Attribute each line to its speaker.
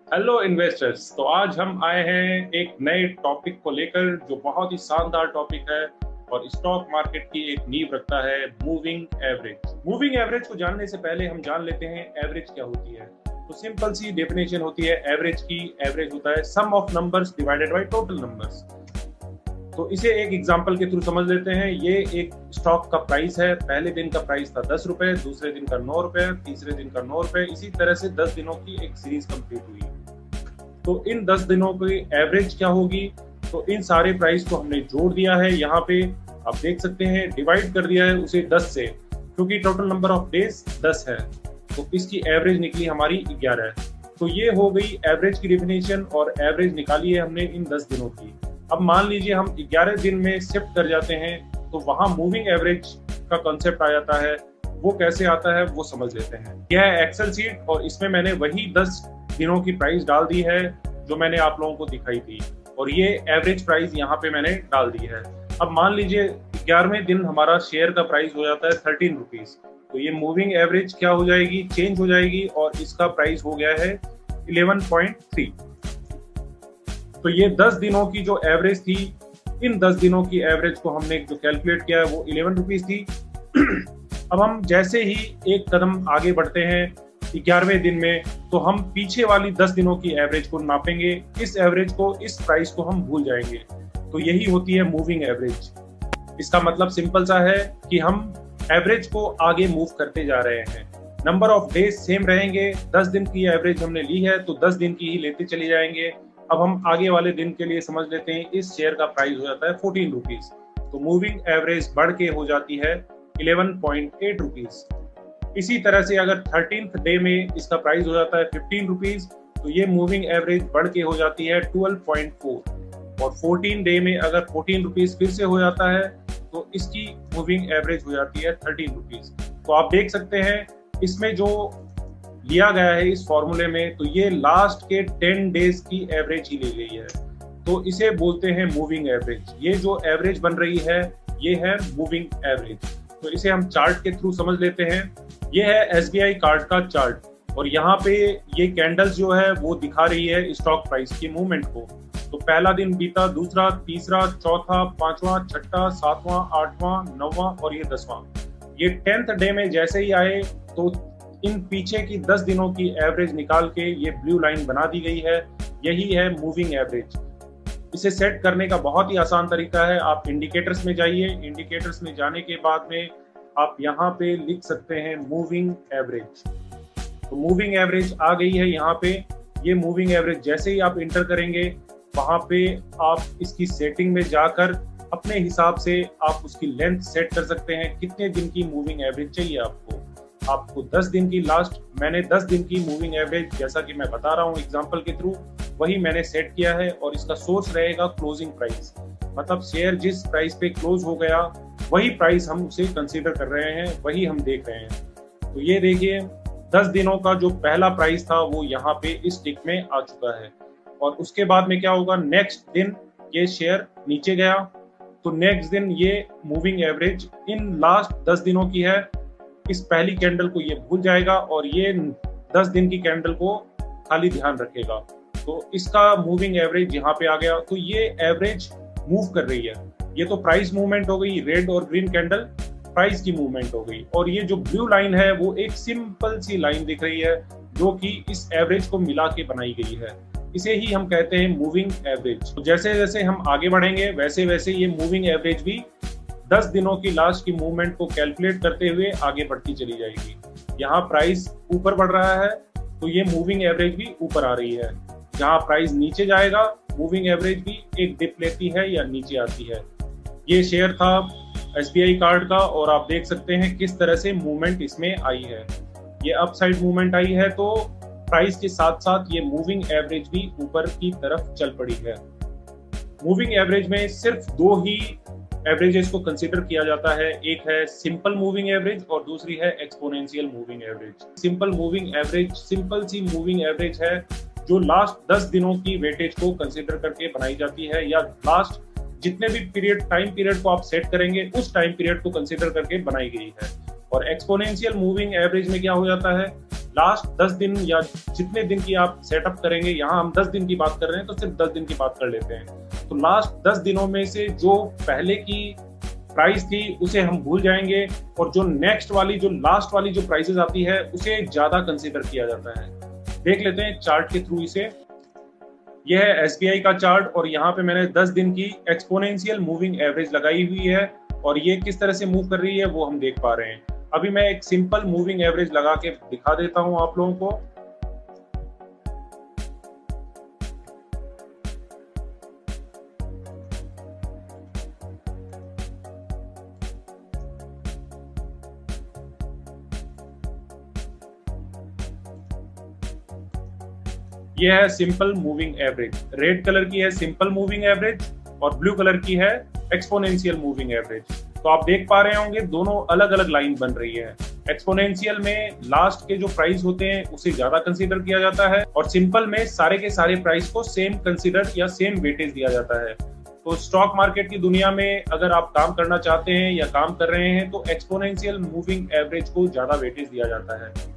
Speaker 1: Hello investors. तो आज हम आए हैं एक नए टॉपिक को लेकर जो बहुत ही शानदार टॉपिक है और स्टॉक मार्केट की एक नींव रखता है, मूविंग एवरेज। मूविंग एवरेज को जानने से पहले हम जान लेते हैं एवरेज क्या होती है। तो सिंपल सी डेफिनेशन होती है एवरेज की। एवरेज होता है sum of numbers divided by total numbers. तो इसे एक एग्जांपल के थ्रू समझ लेते हैं। ये एक स्टॉक का प्राइस है। पहले दिन का प्राइस था 10 रुपए, दूसरे दिन का 9 रुपए, तीसरे दिन का 9 रुपए, इसी तरह से 10 दिनों की एक सीरीज कंप्लीट हुई। तो इन 10 दिनों की एवरेज क्या होगी? तो इन सारे प्राइस को हमने जोड़ दिया है। यहाँ पे आप देख सकते हैं डिवाइड कर दिया है उसे 10 से, क्योंकि टोटल नंबर ऑफ डेज 10 है। तो इसकी एवरेज निकली हमारी 11। तो ये हो गई एवरेज की डेफिनेशन और एवरेज निकाली है हमने इन 10 दिनों की। अब मान लीजिए हम 11 दिन में शिफ्ट कर जाते हैं, तो वहां मूविंग एवरेज का कॉन्सेप्ट आ जाता है। वो कैसे आता है वो समझ लेते हैं। यह है एक्सेल सीट और इसमें मैंने वही 10 दिनों की प्राइस डाल दी है जो मैंने आप लोगों को दिखाई थी, और ये एवरेज प्राइस यहाँ पे मैंने डाल दी है। अब मान लीजिए 11वें दिन हमारा शेयर का प्राइस हो जाता है 13 रुपीज। तो ये मूविंग एवरेज क्या हो जाएगी? चेंज हो जाएगी और इसका प्राइस हो गया है 11.3। तो ये 10 दिनों की जो एवरेज थी, इन 10 दिनों की एवरेज को हमने जो कैलकुलेट किया है वो 11 रुपीज थी। अब हम जैसे ही एक कदम आगे बढ़ते हैं 11वें दिन में, तो हम पीछे वाली 10 दिनों की एवरेज को नापेंगे। इस एवरेज को, इस प्राइस को हम भूल जाएंगे। तो यही होती है मूविंग एवरेज। इसका मतलब सिंपल सा है कि हम एवरेज को आगे मूव करते जा रहे हैं। नंबर ऑफ डेज सेम रहेंगे। 10 दिन की एवरेज हमने ली है तो 10 दिन की ही लेते चले जाएंगे। अब हम आगे वाले दिन के लिए समझ लेते हैं। इस शेयर का प्राइस हो जाता है 14 रुपीज। तो मूविंग एवरेज बढ़ के हो जाती है 11.8 रुपीज। इसी तरह से अगर 13th डे में इसका प्राइस हो जाता है 15 रुपीज, तो ये मूविंग एवरेज बढ़ के हो जाती है 12.4। और 14 डे में अगर 14 रुपीज फिर से हो जाता है तो इसकी मूविंग एवरेज हो जाती है 13 रुपीज। तो आप देख सकते हैं इसमें जो लिया गया है इस फॉर्मूले में, तो ये लास्ट के 10 डेज की एवरेज ही ली गई है। तो इसे बोलते हैं मूविंग एवरेज। ये जो एवरेज बन रही है ये है मूविंग एवरेज। तो इसे हम चार्ट के थ्रू समझ लेते हैं। ये है एसबीआई कार्ड का चार्ट और यहाँ पे ये कैंडल्स जो है वो दिखा रही है स्टॉक प्राइस की मूवमेंट को। तो पहला दिन बीता, दूसरा, तीसरा, चौथा, पांचवा, छठा, सातवां, आठवां, नौवां और ये 10वां। ये 10th डे में जैसे ही आए तो इन पीछे की 10 दिनों की एवरेज निकाल के ये ब्लू लाइन बना दी गई है। यही है मूविंग एवरेज। इसे सेट करने का बहुत ही आसान तरीका है। आप इंडिकेटर्स में जाइए। इंडिकेटर्स में जाने के बाद में आप यहाँ पे लिख सकते हैं मूविंग एवरेज। तो मूविंग एवरेज आ गई है यहाँ पे। ये मूविंग एवरेज जैसे ही आप इंटर करेंगे, वहां पे आप इसकी सेटिंग में जाकर अपने हिसाब से आप उसकी लेंथ सेट कर सकते हैं। कितने दिन की मूविंग एवरेज चाहिए आपको 10 दिन की। लास्ट मैंने 10 दिन की मूविंग एवरेज, जैसा कि मैं बता रहा हूँ एग्जांपल के थ्रू, वही मैंने सेट किया है। और इसका सोर्स रहेगा क्लोजिंग प्राइस, मतलब शेयर जिस प्राइस पे क्लोज हो गया वही प्राइस हम उसे कंसीडर कर रहे हैं, वही हम देख रहे हैं। तो ये देखिए 10 दिनों का जो पहला प्राइस था वो यहाँ पे इस टिक में आ चुका है। और उसके बाद में क्या होगा? नेक्स्ट दिन ये शेयर नीचे गया, तो नेक्स्ट दिन ये मूविंग एवरेज इन लास्ट 10 दिनों की है। इस पहली कैंडल को ये भूल जाएगा और ये 10 दिन की कैंडल को खाली ध्यान रखेगा। तो इसका मूविंग एवरेज यहाँ पे आ गया। तो ये एवरेज मूव कर रही है। ये तो प्राइस मूवमेंट हो गई, रेड और ग्रीन कैंडल प्राइस की मूवमेंट हो गई। और ये जो ब्लू लाइन है वो एक सिंपल सी लाइन दिख रही है जो कि इस एवरेज को मिला के बनाई गई है। इसे ही हम कहते हैं मूविंग एवरेज। तो जैसे जैसे हम आगे बढ़ेंगे वैसे वैसे ये मूविंग एवरेज भी 10 दिनों की लास्ट की मूवमेंट को कैलकुलेट करते हुए आगे बढ़ती चली जाएगी। यहाँ प्राइस ऊपर बढ़ रहा है तो ये मूविंग एवरेज भी ऊपर आ रही है। जहाँ प्राइस नीचे जाएगा मूविंग एवरेज भी एक डिप लेती है या नीचे आती है। ये शेयर था एसबीआई कार्ड का और आप देख सकते हैं किस तरह से मूवमेंट इसमें आई है। ये अपसाइड मूवमेंट आई है तो प्राइस के साथ साथ ये मूविंग एवरेज भी ऊपर की तरफ चल पड़ी है। मूविंग एवरेज में सिर्फ दो ही एवरेजेस को कंसीडर किया जाता है। एक है सिंपल मूविंग एवरेज और दूसरी है exponential moving average. Simple moving average simple सी मूविंग एवरेज है जो लास्ट 10 दिनों की वेटेज को कंसीडर करके बनाई जाती है, या लास्ट जितने भी टाइम पीरियड को आप सेट करेंगे उस टाइम पीरियड को कंसीडर करके बनाई गई है। और एक्सपोनेंशियल मूविंग एवरेज में क्या हो जाता है? लास्ट 10 दिन या जितने दिन की आप सेटअप करेंगे, यहाँ हम 10 दिन की बात कर रहे हैं तो सिर्फ 10 दिन की बात कर लेते हैं। तो लास्ट 10 दिनों में से जो पहले की प्राइस थी उसे हम भूल जाएंगे और जो नेक्स्ट वाली, जो लास्ट वाली जो प्राइसेस आती है उसे ज्यादा कंसीडर किया जाता है। देख लेते हैं चार्ट के थ्रू इसे। यह है एसबीआई का चार्ट और यहाँ पे मैंने 10 दिन की एक्सपोनेंशियल मूविंग एवरेज लगाई हुई है और ये किस तरह से मूव कर रही है वो हम देख पा रहे हैं। अभी मैं एक सिंपल मूविंग एवरेज लगा के दिखा देता हूं आप लोगों को। यह है simple moving average. Red colour की है सिंपल मूविंग एवरेज और ब्लू कलर की है एक्सपोनेंशियल मूविंग एवरेज। तो आप देख पा रहे होंगे दोनों अलग अलग लाइन बन रही है। एक्सपोनेंशियल में लास्ट के जो प्राइस होते हैं उसे ज्यादा कंसीडर किया जाता है और सिंपल में सारे के सारे प्राइस को सेम कंसीडर या सेम वेटेज दिया जाता है। तो स्टॉक मार्केट की दुनिया में अगर आप काम करना चाहते हैं या काम कर रहे हैं तो एक्सपोनेंशियल मूविंग एवरेज को ज्यादा वेटेज दिया जाता है।